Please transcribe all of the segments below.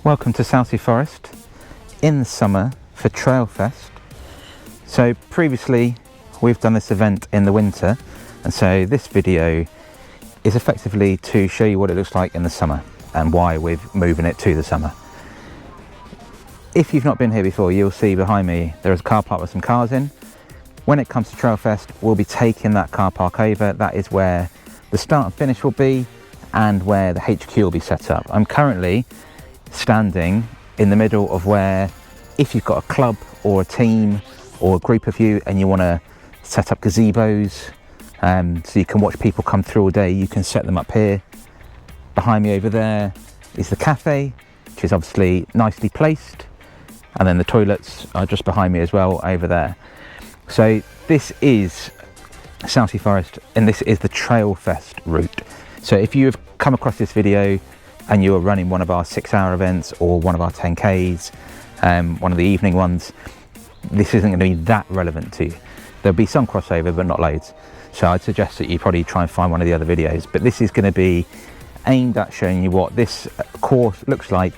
Welcome to Salcey Forest in the summer for TrailFest. So previously we've done this event in the winter, and so this video is effectively to show you what it looks like in the summer and why we're moving it to the summer. If you've not been here before, you'll see behind me there is a car park with some cars in. When it comes to TrailFest, we'll be taking that car park over. That is where the start and finish will be and where the HQ will be set up. I'm currently standing in the middle of where, if you've got a club or a team or a group of you and you want to set up gazebos so you can watch people come through all day, you can set them up here. Behind me over there is the cafe, which is obviously nicely placed, and then the toilets are just behind me as well over there. So this is Salcey Forest and this is the TrailFest route. So if you have come across this video and you're running one of our 6-hour events or one of our 10Ks, one of the evening ones, this isn't going to be that relevant to you. There'll be some crossover, but not loads. So I'd suggest that you probably try and find one of the other videos. But this is going to be aimed at showing you what this course looks like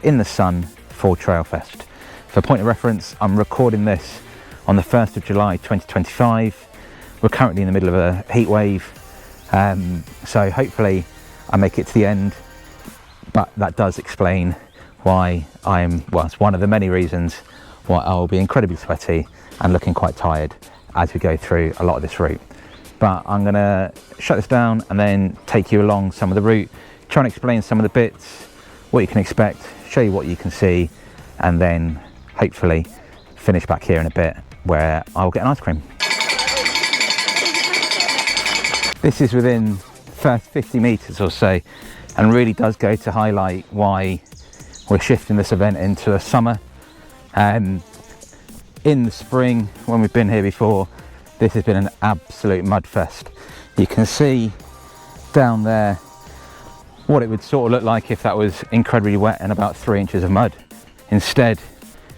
in the sun for TrailFest. For point of reference, I'm recording this on the 1st of July 2025. We're currently in the middle of a heat wave, so hopefully I make it to the end. But that does explain why it's one of the many reasons why I'll be incredibly sweaty and looking quite tired as we go through a lot of this route. But I'm gonna shut this down and then take you along some of the route, try and explain some of the bits, what you can expect, show you what you can see, and then hopefully finish back here in a bit where I'll get an ice cream. This is within the first 50 meters or so, and really does go to highlight why we're shifting this event into the summer. In the spring, when we've been here before, this has been an absolute mud fest. You can see down there what it would sort of look like if that was incredibly wet and about 3 inches of mud. Instead,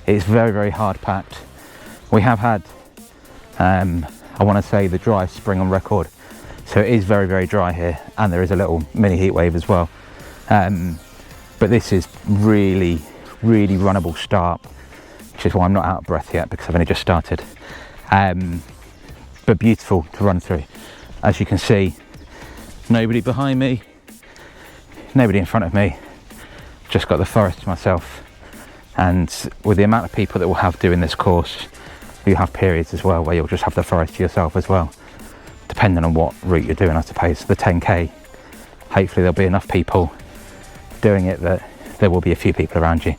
it's very, very hard packed. We have had, I want to say, the driest spring on record. So it is very, very dry here, and there is a little mini heat wave as well. But this is really, really runnable start, which is why I'm not out of breath yet, because I've only just started. But beautiful to run through. As you can see, nobody behind me, nobody in front of me, just got the forest to myself. And with the amount of people that we'll have doing this course, you have periods as well where you'll just have the forest to yourself as well, depending on what route you're doing, I suppose. The 10K, hopefully there'll be enough people doing it that there will be a few people around you,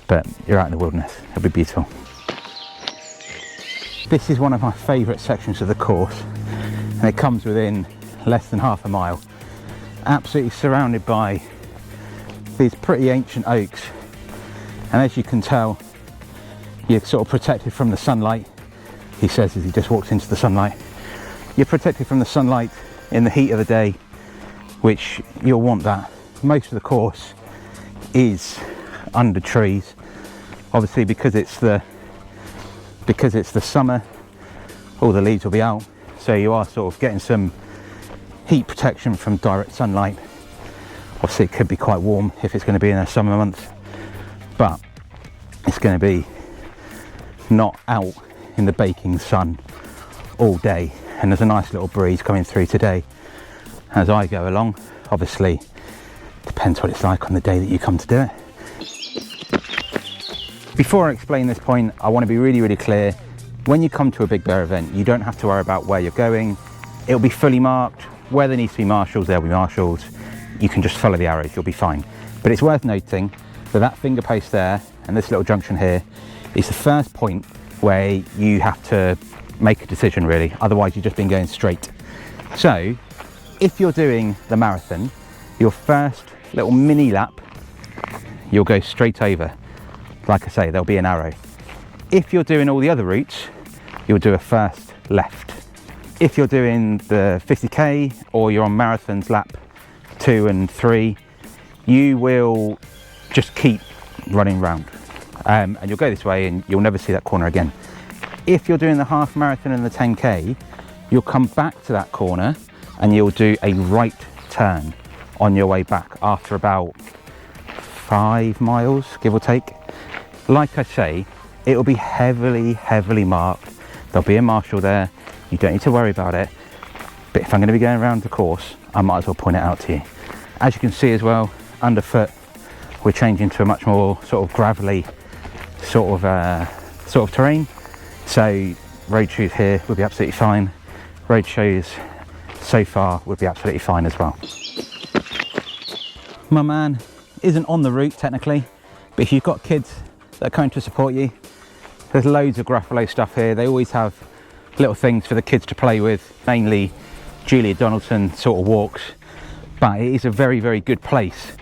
but you're out in the wilderness. It'll be beautiful. This is one of my favourite sections of the course, and it comes within less than half a mile, absolutely surrounded by these pretty ancient oaks. And as you can tell, you're sort of protected from the sunlight, he says as he just walks into the sunlight. You're protected from the sunlight in the heat of the day, which you'll want that. Most of the course is under trees, obviously because it's the summer, all the leaves will be out, so you are sort of getting some heat protection from direct sunlight. Obviously it could be quite warm if it's going to be in a summer month, but it's going to be not out in the baking sun all day. And there's a nice little breeze coming through today as I go along. Obviously depends what it's like on the day that you come to do it. Before I explain this point, I want to be really, really clear. When you come to a big bear event, you don't have to worry about where you're going. It'll be fully marked. Where there needs to be marshals, there'll be marshals. You can just follow the arrows, you'll be fine. But it's worth noting that that finger post there and this little junction here is the first point where you have to make a decision, really. Otherwise you've just been going straight. So if you're doing the marathon, your first little mini lap, you'll go straight over. Like I say, there'll be an arrow. If you're doing all the other routes, you'll do a first left. If you're doing the 50K or you're on marathons lap 2 and 3, you will just keep running round. And you'll go this way and you'll never see that corner again. If you're doing the half marathon and the 10K, you'll come back to that corner and you'll do a right turn on your way back after about 5 miles, give or take. Like I say, it will be heavily marked. There'll be a marshal there. You don't need to worry about it. But if I'm going to be going around the course, I might as well point it out to you. As you can see as well, underfoot, we're changing to a much more sort of gravelly sort of terrain. So road shoes here would be absolutely fine. Road shoes so far would be absolutely fine as well. My man isn't on the route technically, but if you've got kids that are coming to support you, there's loads of Gruffalo stuff here. They always have little things for the kids to play with, mainly Julia Donaldson sort of walks, but it is a very good place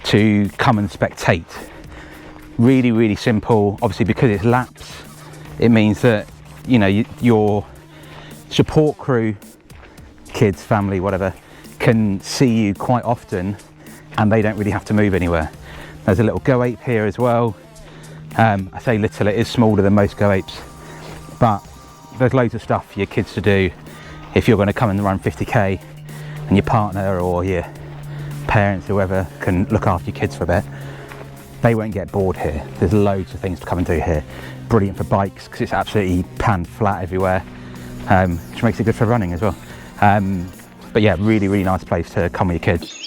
to come and spectate. Really simple. Obviously, because it's laps, it means that, you know, your support crew, kids, family, whatever, can see you quite often and they don't really have to move anywhere. There's a little go ape here as well. I say little, it is smaller than most go apes, but there's loads of stuff for your kids to do if you're going to come and run 50k, and your partner or your parents, whoever, can look after your kids for a bit. They won't get bored here. There's loads of things to come and do here. Brilliant for bikes because it's absolutely pan flat everywhere, which makes it good for running as well. But yeah, really nice place to come with your kids.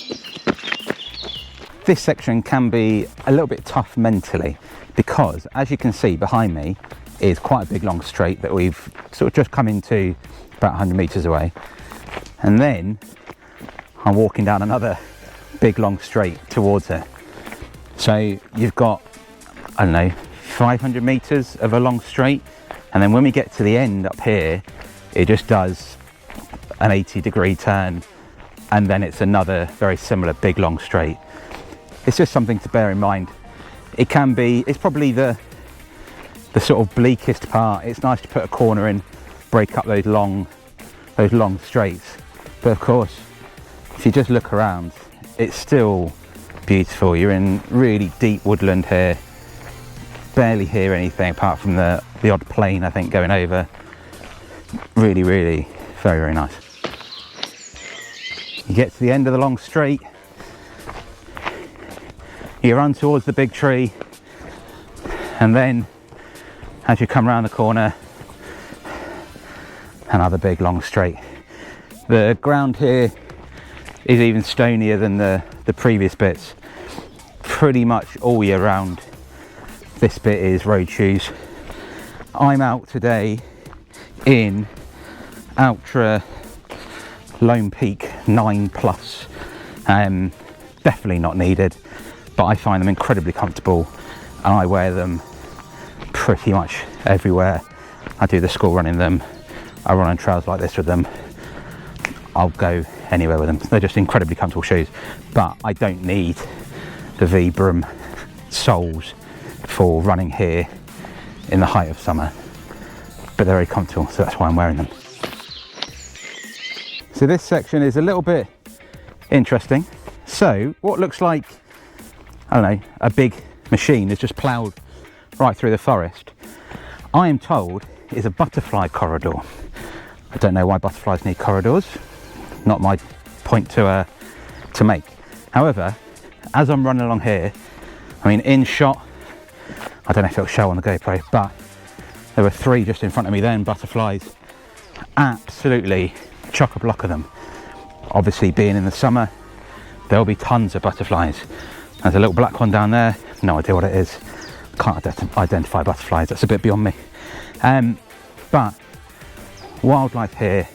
This section can be a little bit tough mentally because, as you can see behind me, is quite a big long straight that we've sort of just come into about 100 meters away, and then I'm walking down another big long straight towards it. So you've got, I don't know, 500 meters of a long straight, and then when we get to the end up here, it just does an 80-degree turn, and then it's another very similar big long straight. It's just something to bear in mind. It can be, it's probably the sort of bleakest part. It's nice to put a corner in, break up those long straights, but of course, if you just look around, it's still beautiful. You're in really deep woodland here, barely hear anything apart from the odd plane, I think, going over. Really very nice. You get to the end of the long straight, you run towards the big tree, and then as you come around the corner, another big long straight. The ground here is even stonier than the previous bits. Pretty much all year round, this bit is road shoes. I'm out today in Ultra Lone Peak 9+. Definitely not needed, but I find them incredibly comfortable and I wear them pretty much everywhere. I do the school run in them, I run on trails like this with them, I'll go anywhere with them. They're just incredibly comfortable shoes, but I don't need the Vibram soles for running here in the height of summer, but they're very comfortable, so that's why I'm wearing them. So this section is a little bit interesting. So what looks like, I don't know, a big machine has just ploughed right through the forest, I am told is a butterfly corridor. I don't know why butterflies need corridors, not my point to make. However, as I'm running along here, I mean, in shot, I don't know if it'll show on the GoPro, but there were 3 just in front of me then, butterflies, absolutely chock-a-block of them. Obviously, being in the summer, there'll be tons of butterflies. There's a little black one down there, no idea what it is. Can't identify butterflies, that's a bit beyond me. But wildlife here,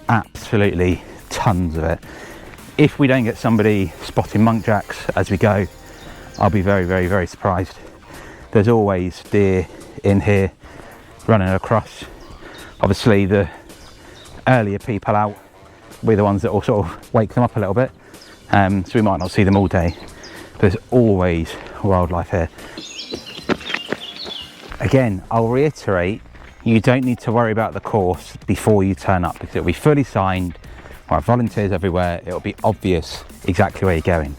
absolutely tons of it. If we don't get somebody spotting muntjacs as we go, I'll be very surprised. There's always deer in here running across. Obviously the earlier people out, we're the ones that will sort of wake them up a little bit, so we might not see them all day. There's always wildlife here. Again, I'll reiterate, you don't need to worry about the course before you turn up because it'll be fully signed, we'll have volunteers everywhere, it'll be obvious exactly where you're going.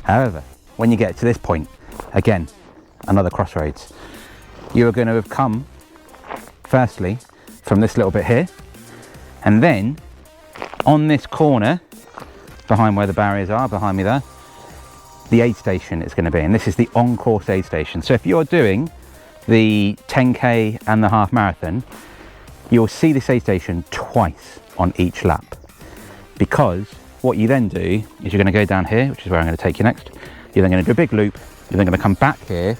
However, when you get to this point, again, another crossroads, you are going to have come, firstly, from this little bit here, and then on this corner, behind where the barriers are, behind me there, the aid station is going to be, and this is the on-course aid station. So if you're doing the 10k and the half marathon, you'll see this aid station twice on each lap, because what you then do is you're going to go down here, which is where I'm going to take you next. You're then going to do a big loop, you're then going to come back here,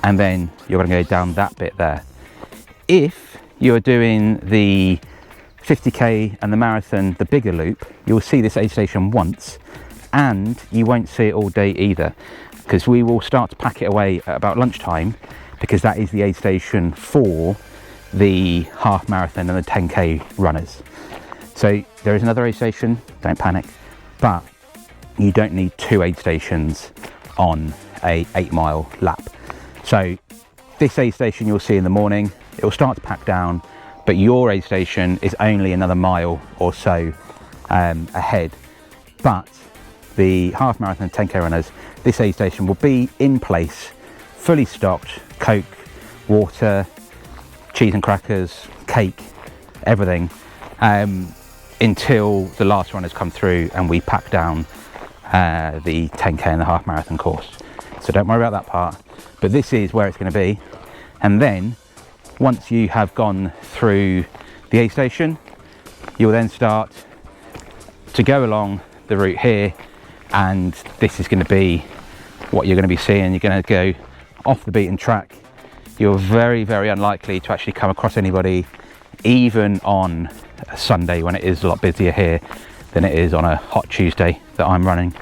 and then you're going to go down that bit there. If you're doing the 50k and the marathon, the bigger loop, you'll see this aid station once, and you won't see it all day either, because we will start to pack it away at about lunchtime, because that is the aid station for the half marathon and the 10k runners. So there is another aid station, don't panic, but you don't need 2 aid stations on a 8-mile lap. So this aid station you'll see in the morning, it will start to pack down, but your aid station is only another mile or so ahead. But the half marathon 10k runners, this aid station will be in place, fully stocked, Coke, water, cheese and crackers, cake, everything, until the last runners come through and we pack down the 10k and the half marathon course. So don't worry about that part, but this is where it's going to be. And then once you have gone through the aid station, you'll then start to go along the route here, and this is going to be what you're going to be seeing. You're going to go off the beaten track. You're very, very unlikely to actually come across anybody, even on a Sunday when it is a lot busier here than it is on a hot Tuesday that I'm running.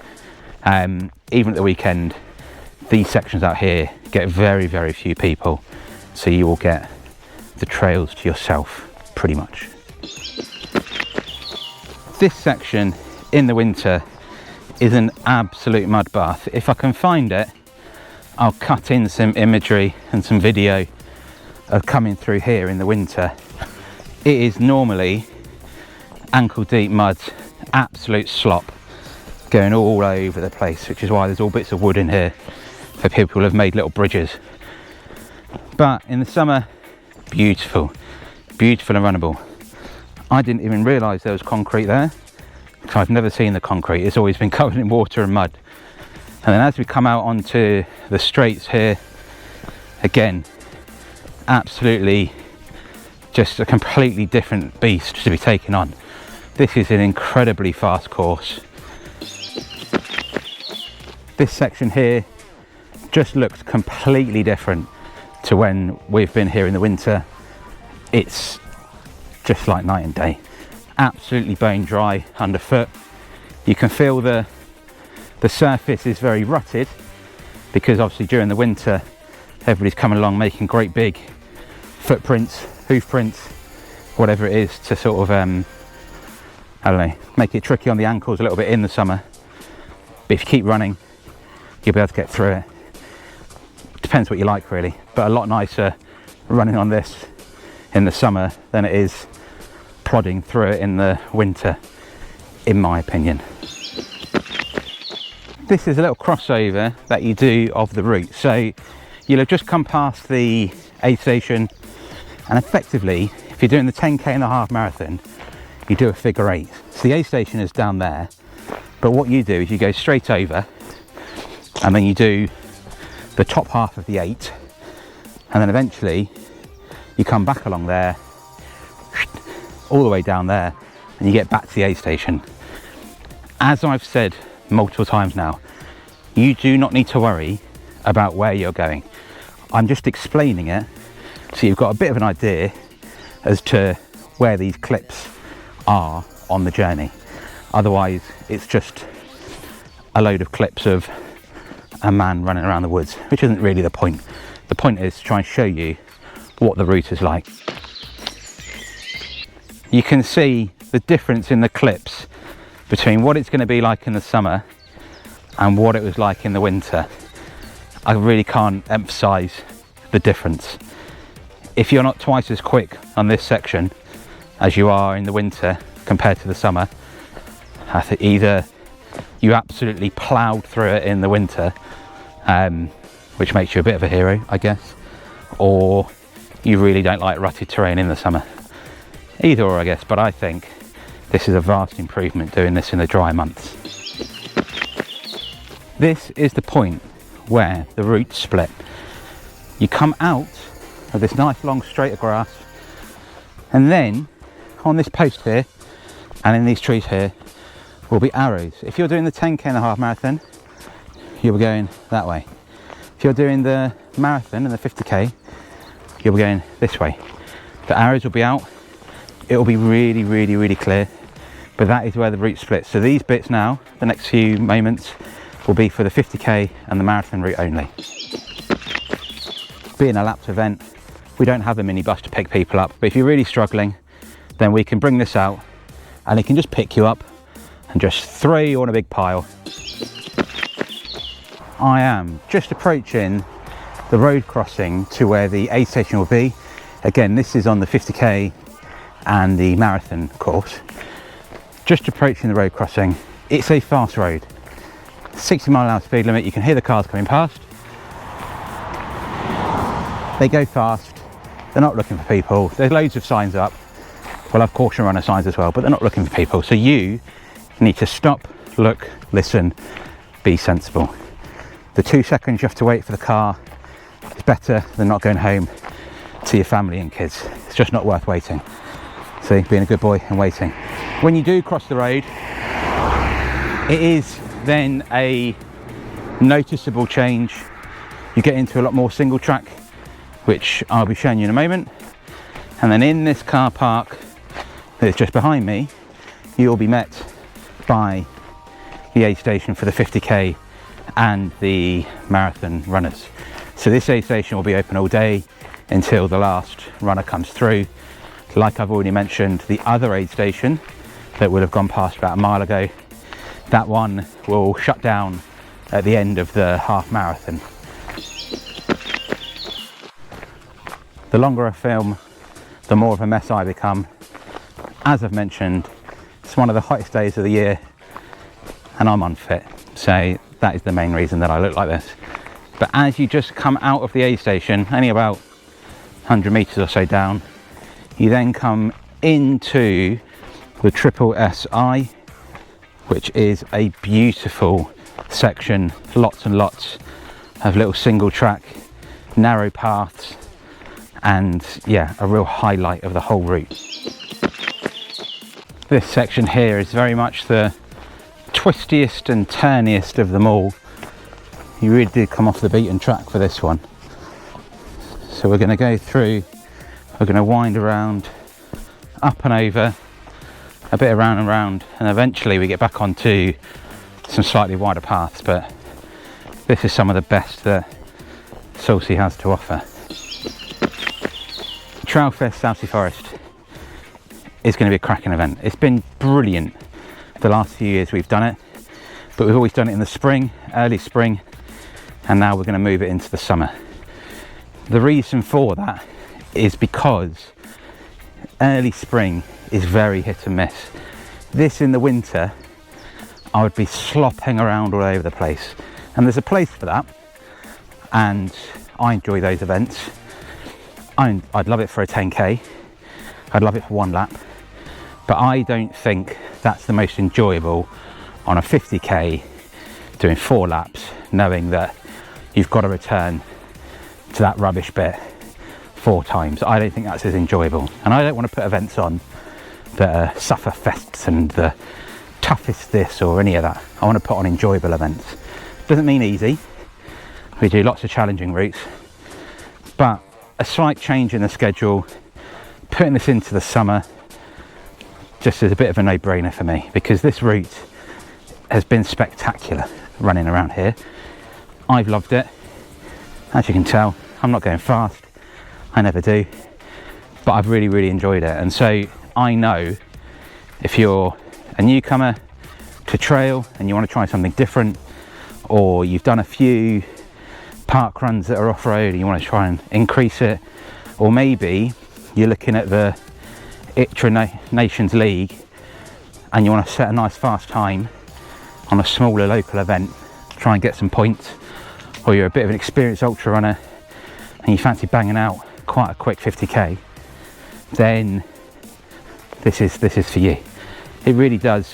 Even at the weekend, these sections out here get very, very few people, so you will get the trails to yourself pretty much. This section in the winter is an absolute mud bath. If I can find it, I'll cut in some imagery and some video of coming through here in the winter. It is normally ankle deep mud, absolute slop, going all over the place, which is why there's all bits of wood in here for people who have made little bridges. But in the summer, beautiful, beautiful and runnable. I didn't even realise there was concrete there, because I've never seen the concrete. It's always been covered in water and mud. And then as we come out onto the straights here, again, absolutely just a completely different beast to be taken on. This is an incredibly fast course. This section here just looks completely different to when we've been here in the winter. It's just like night and day. Absolutely bone dry underfoot. You can feel the surface is very rutted, because obviously during the winter everybody's coming along making great big footprints, hoof prints, whatever it is, to sort of I don't know, make it tricky on the ankles a little bit in the summer. But if you keep running, you'll be able to get through it. Depends what you like really, but a lot nicer running on this in the summer than it is plodding through it in the winter, in my opinion. This is a little crossover that you do of the route. So you'll have just come past the aid station, and effectively, if you're doing the 10k and a half marathon, you do a figure 8. So the aid station is down there, but what you do is you go straight over, and then you do the top half of the 8, and then eventually you come back along there, all the way down there, and you get back to the aid station. As I've said multiple times now, you do not need to worry about where you're going. I'm just explaining it so you've got a bit of an idea as to where these clips are on the journey. Otherwise it's just a load of clips of a man running around the woods, which isn't really the point. The point is to try and show you what the route is like. You can see the difference in the clips between what it's going to be like in the summer and what it was like in the winter. I really can't emphasize the difference. If you're not twice as quick on this section as you are in the winter compared to the summer, I think either you absolutely ploughed through it in the winter, which makes you a bit of a hero, I guess, or you really don't like rutted terrain in the summer. Either or, I guess, but I think this is a vast improvement doing this in the dry months. This is the point where the routes split. You come out of this nice long straight of grass, and then on this post here and in these trees here will be arrows. If you're doing the 10k and a half marathon, you'll be going that way. If you're doing the marathon and the 50k, you'll be going this way. The arrows will be out. It will be really, really, really clear, but that is where the route splits. So these bits now, the next few moments, will be for the 50k and the marathon route only. Being a lapped event, we don't have a minibus to pick people up, but if you're really struggling, then we can bring this out and it can just pick you up and just throw you on a big pile. I am just approaching the road crossing to where the aid station will be. Again, this is on the 50k and the marathon course. Just approaching the road crossing. It's a fast road, 60-mile-an-hour speed limit. You can hear the cars coming past. They go fast. They're not looking for people. There's loads of signs up. We'll have caution runner signs as well, but they're not looking for people. So you need to stop, look, listen, be sensible. The 2 seconds you have to wait for the car is better than not going home to your family and kids. It's just not worth waiting. See, being a good boy and waiting. When you do cross the road, it is then a noticeable change. You get into a lot more single track, which I'll be showing you in a moment. And then in this car park that's just behind me, you'll be met by the aid station for the 50k and the marathon runners. So this aid station will be open all day until the last runner comes through. Like I've already mentioned, the other aid station that would have gone past about a mile ago, that one will shut down at the end of the half marathon. The longer I film, the more of a mess I become. As I've mentioned, it's one of the hottest days of the year and I'm unfit, so that is the main reason that I look like this. But as you just come out of the aid station, only about 100 meters or so down, you then come into the SSI, which is a beautiful section, lots and lots of little single track, narrow paths, and yeah, a real highlight of the whole route. This section here is very much the twistiest and turniest of them all. You really did come off the beaten track for this one. So we're going to go through, we're going to wind around, up and over, a bit around and round, and eventually we get back onto some slightly wider paths, but this is some of the best that Salcey has to offer. TrailFest Salcey Forest is going to be a cracking event. It's been brilliant the last few years we've done it, but we've always done it in the spring, early spring, and now we're going to move it into the summer. The reason for that is because early spring is very hit and miss. This in the winter, I would be slopping around all over the place, and there's a place for that, and I enjoy those events. I'd love it for a 10k, I'd love it for one lap, but I don't think that's the most enjoyable on a 50k doing 4 laps, knowing that you've got to return to that rubbish bit 4 times. I don't think that's as enjoyable, and I don't want to put events on that are suffer fests and the toughest this or any of that. I want to put on enjoyable events. Doesn't mean easy. We do lots of challenging routes, but a slight change in the schedule, putting this into the summer, just is a bit of a no-brainer for me, because this route has been spectacular running around here. I've loved it. As you can tell, I'm not going fast, I never do, but I've really, really enjoyed it. And so I know if you're a newcomer to trail and you want to try something different, or you've done a few park runs that are off-road and you want to try and increase it, or maybe you're looking at the ITRA Nations League and you want to set a nice fast time on a smaller local event, try and get some points, or you're a bit of an experienced ultra runner and you fancy banging out quite a quick 50k, then this is for you. It really does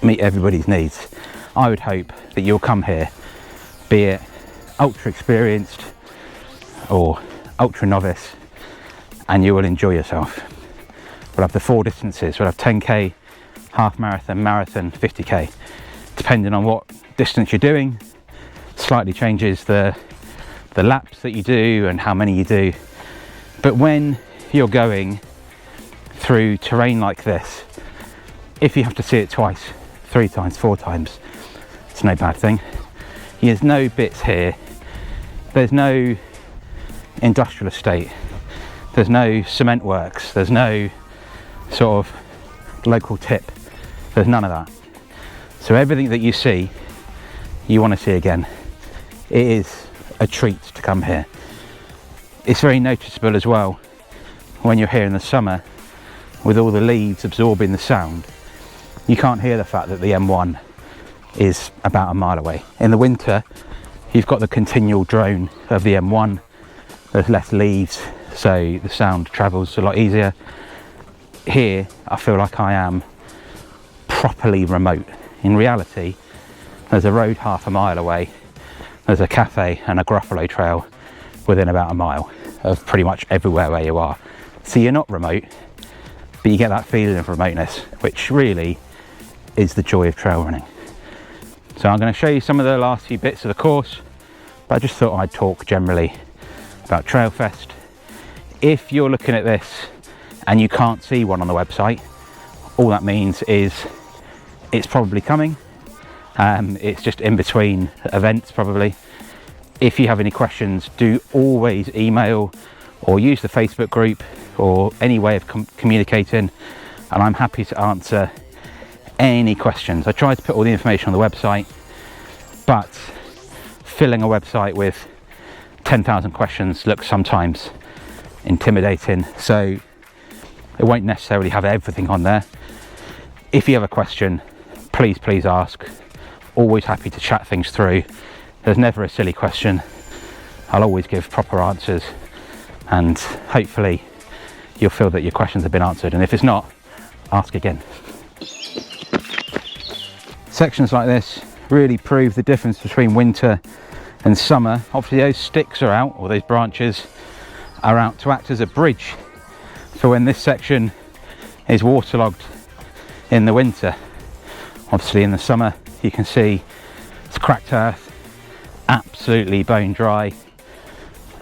meet everybody's needs. I would hope that you'll come here, be it ultra experienced or ultra novice, and you will enjoy yourself. We'll have the 4 distances. We'll have 10k, half marathon, marathon, 50k. Depending on what distance you're doing, slightly changes the laps that you do and how many you do. But when you're going through terrain like this, if you have to see it twice, 3 times, 4 times, it's no bad thing. There's no bits here. There's no industrial estate. There's no cement works. There's no sort of local tip. There's none of that. So everything that you see, you want to see again. It is a treat to come here. It's very noticeable as well when you're here in the summer with all the leaves absorbing the sound. You can't hear the fact that the M1 is about a mile away. In the winter, you've got the continual drone of the M1. There's less leaves, so the sound travels a lot easier. Here, I feel like I am properly remote. In reality, there's a road half a mile away. There's a cafe and a Gruffalo trail within about a mile of pretty much everywhere where you are. So you're not remote, but you get that feeling of remoteness, which really is the joy of trail running. So I'm going to show you some of the last few bits of the course, but I just thought I'd talk generally about TrailFest. If you're looking at this and you can't see one on the website, all that means is it's probably coming. It's just in between events probably. If you have any questions, do always email or use the Facebook group or any way of communicating, and I'm happy to answer any questions. I try to put all the information on the website, but filling a website with 10,000 questions looks sometimes intimidating, so it won't necessarily have everything on there. If you have a question, please ask. Always happy to chat things through. There's never a silly question. I'll always give proper answers, and hopefully you'll feel that your questions have been answered, and if it's not, ask again. Sections like this really prove the difference between winter and summer. Obviously those sticks are out, or those branches are out to act as a bridge for when this section is waterlogged in the winter. Obviously in the summer you can see it's cracked earth, absolutely bone dry,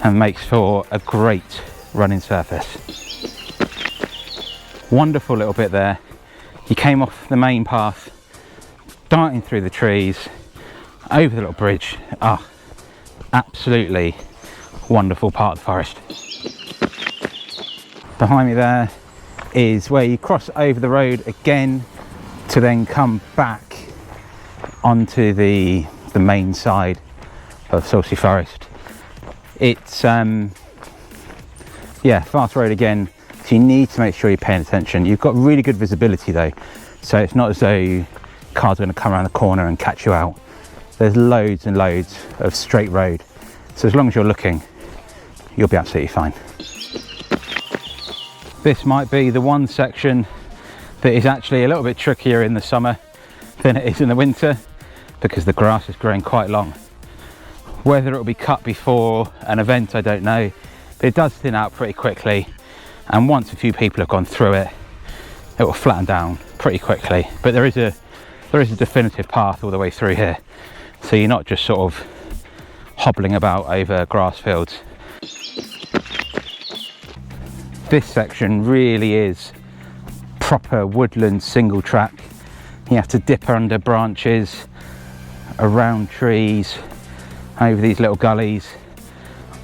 and makes for a great running surface. Wonderful little bit there. You came off the main path, darting through the trees, over the little bridge. Absolutely wonderful part of the forest. Behind me there is where you cross over the road again to then come back onto the main side of Salcey Forest. It's fast road again, so you need to make sure you're paying attention. You've got really good visibility though, so it's not as though cars are going to come around the corner and catch you out. There's loads and loads of straight road, so as long as you're looking, you'll be absolutely fine. This might be the one section that is actually a little bit trickier in the summer than it is in the winter, because the grass is growing quite long. Whether it will be cut before an event, I don't know, but it does thin out pretty quickly, and once a few people have gone through it, it will flatten down pretty quickly. But there is a definitive path all the way through here, so you're not just sort of hobbling about over grass fields. This section really is proper woodland single track. You have to dip under branches, around trees, over these little gullies.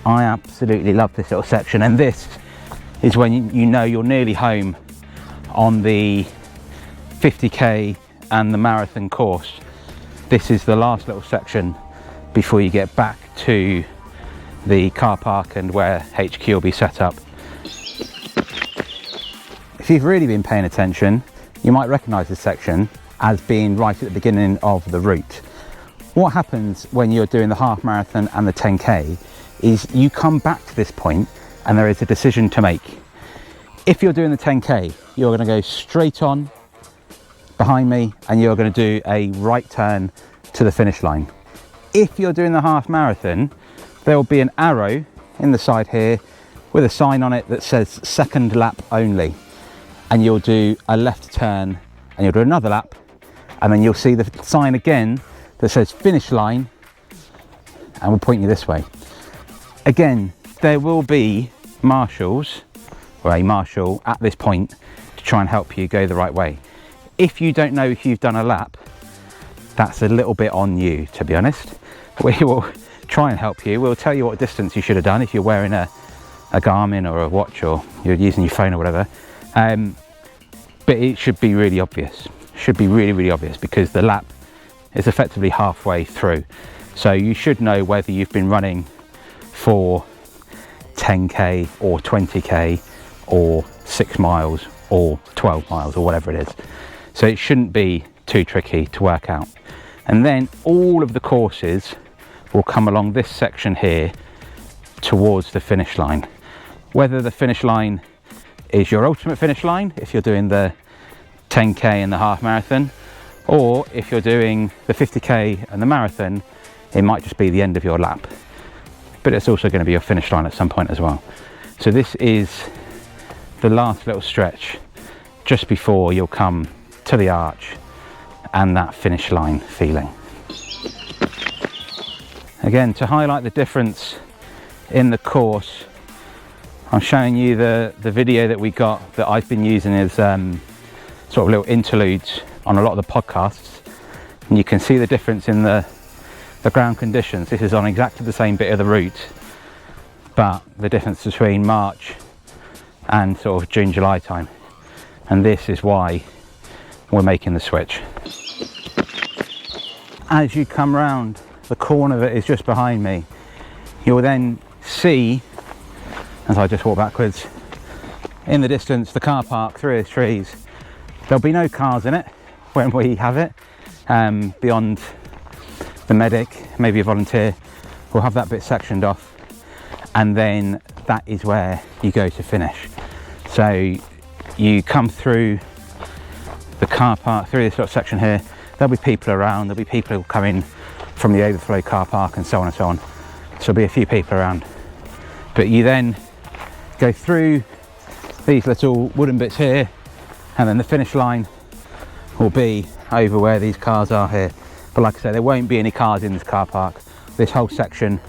I absolutely love this little section, and this is when you know you're nearly home on the 50k and the marathon course. This is the last little section before you get back to the car park and where HQ will be set up. If you've really been paying attention, you might recognise this section as being right at the beginning of the route. What happens when you're doing the half marathon and the 10k is you come back to this point and there is a decision to make. If you're doing the 10k, you're going to go straight on behind me and you're going to do a right turn to the finish line. If you're doing the half marathon, there will be an arrow in the side here with a sign on it that says second lap only, and you'll do a left turn and you'll do another lap, and then you'll see the sign again that says finish line and will point you this way. Again, there will be marshals or a marshal at this point to try and help you go the right way. If you don't know if you've done a lap, that's a little bit on you, to be honest. We will try and help you. We'll tell you what distance you should have done if you're wearing a Garmin or a watch, or you're using your phone or whatever. But it should be really obvious. Should be really, really obvious, because the lap is effectively halfway through. So you should know whether you've been running for 10k or 20k or 6 miles or 12 miles or whatever it is. So it shouldn't be too tricky to work out. And then all of the courses will come along this section here towards the finish line. Whether the finish line is your ultimate finish line, if you're doing the 10k and the half marathon, or if you're doing the 50k and the marathon, it might just be the end of your lap. But it's also going to be your finish line at some point as well. So this is the last little stretch just before you'll come to the arch and that finish line feeling. Again, to highlight the difference in the course, I'm showing you the video that we got that I've been using as sort of little interludes on a lot of the podcasts, and you can see the difference in the ground conditions. This is on exactly the same bit of the route, but the difference between March and sort of June, July time, and this is why we're making the switch. As you come round, the corner that is just behind me, you'll then see, as I just walk backwards, in the distance the car park through those trees. There'll be no cars in it when we have it, beyond the medic, maybe a volunteer. We'll have that bit sectioned off, and then that is where you go to finish. So you come through the car park, through this little section here. There'll be people around, there'll be people coming from the overflow car park and so on and so on. So there'll be a few people around. But you then go through these little wooden bits here, and then the finish line will be over where these cars are here. But like I say, there won't be any cars in this car park. This whole section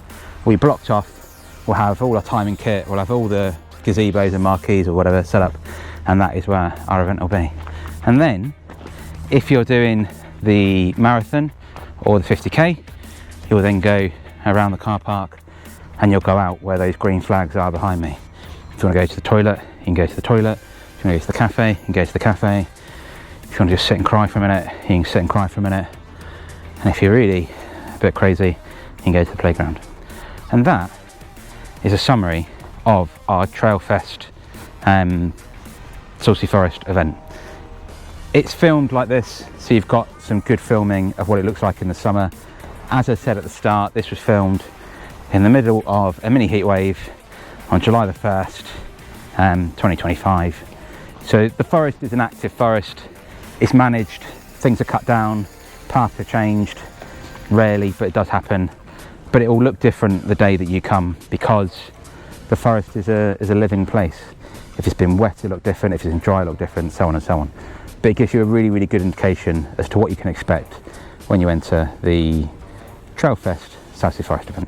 we blocked off. We'll have all our timing kit, we'll have all the gazebos and marquees or whatever set up, and that is where our event will be. And then if you're doing the marathon or the 50k, you'll then go around the car park and you'll go out where those green flags are behind me. If you want to go to the toilet, you can go to the toilet. If you want to go to the cafe, you can go to the cafe. If you want to just sit and cry for a minute, you can sit and cry for a minute. And if you're really a bit crazy, you can go to the playground. And that is a summary of our TrailFest Salcey Forest event. It's filmed like this, so you've got some good filming of what it looks like in the summer. As I said at the start, this was filmed in the middle of a mini heat wave on July the 1st, 2025. So the forest is an active forest. It's managed, things are cut down, paths are changed, rarely, but it does happen. But it will look different the day that you come, because the forest is a living place. If it's been wet, it'll look different. If it's been dry, it'll look different, so on and so on. But it gives you a really, really good indication as to what you can expect when you enter the TrailFest Salcey Forest event.